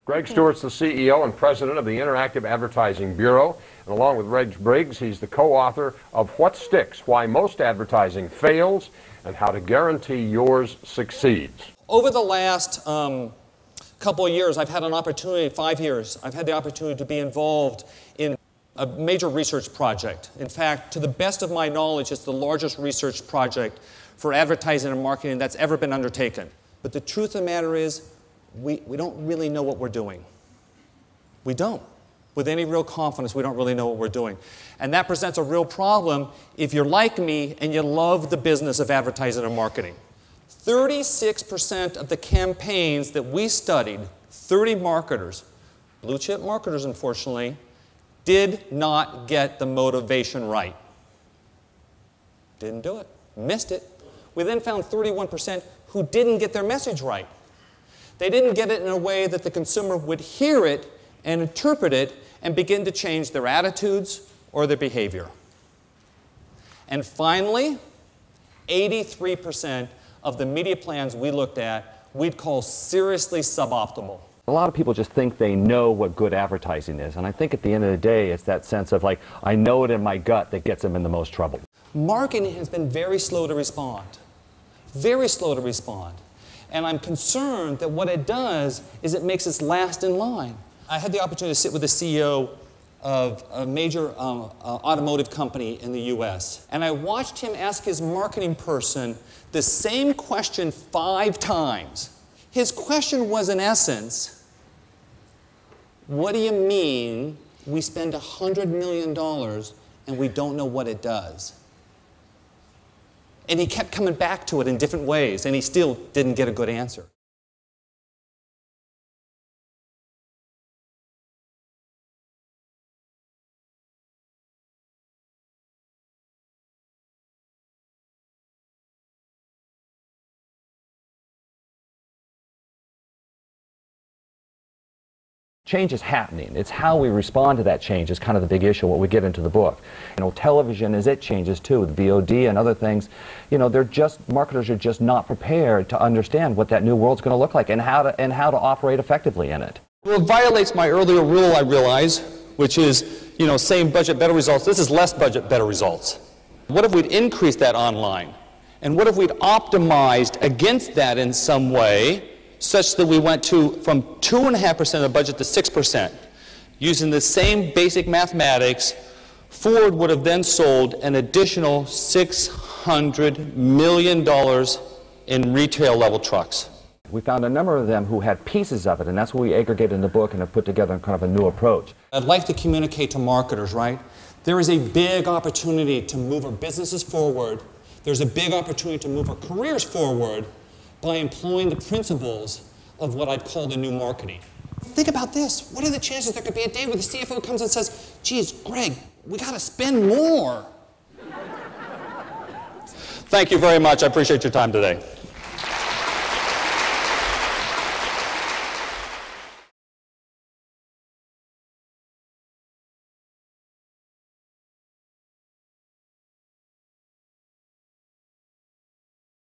Greg Stuart's the CEO and president of the Interactive Advertising Bureau, and along with Reg Briggs, he's the co-author of What Sticks: Why Most Advertising Fails and How to Guarantee Yours Succeeds. Over the last couple of years, I've had an opportunity, 5 years, I've had the opportunity to be involved in a major research project. In fact, to the best of my knowledge, it's the largest research project for advertising and marketing that's ever been undertaken. But the truth of the matter is, we don't really know what we're doing. We don't. With any real confidence, we don't really know what we're doing. And that presents a real problem if you're like me and you love the business of advertising and marketing. 36% of the campaigns that we studied, 30 marketers, blue chip marketers unfortunately, did not get the motivation right. Didn't do it. Missed it. We then found 31% who didn't get their message right. They didn't get it in a way that the consumer would hear it and interpret it and begin to change their attitudes or their behavior. And finally, 83% of the media plans we looked at we'd call seriously suboptimal. A lot of people just think they know what good advertising is, and I think at the end of the day it's that sense of like, I know it in my gut that gets them in the most trouble. Marketing has been very slow to respond. Very slow to respond. And I'm concerned that what it does is it makes us last in line. I had the opportunity to sit with the CEO of a major automotive company in the US. And I watched him ask his marketing person the same question 5 times. His question was, in essence, what do you mean we spend $100 million and we don't know what it does? And he kept coming back to it in different ways, and he still didn't get a good answer. Change is happening. It's how we respond to that change is kind of the big issue, what we get into the book. You know, television, as it changes too, with VOD and other things, you know, marketers are just not prepared to understand what that new world's going to look like and how to operate effectively in it. Well, it violates my earlier rule, I realize, which is, you know, same budget, better results. This is less budget, better results. What if we'd increased that online? And what if we'd optimized against that in some way, such that we went from 2.5% of the budget to 6%. Using the same basic mathematics, Ford would have then sold an additional $600 million in retail level trucks. We found a number of them who had pieces of it, and that's what we aggregated in the book and have put together kind of a new approach. I'd like to communicate to marketers, right? There is a big opportunity to move our businesses forward. There's a big opportunity to move our careers forward by employing the principles of what I'd call the new marketing. Think about this. What are the chances there could be a day where the CFO comes and says, geez, Greg, we got to spend more? Thank you very much. I appreciate your time today.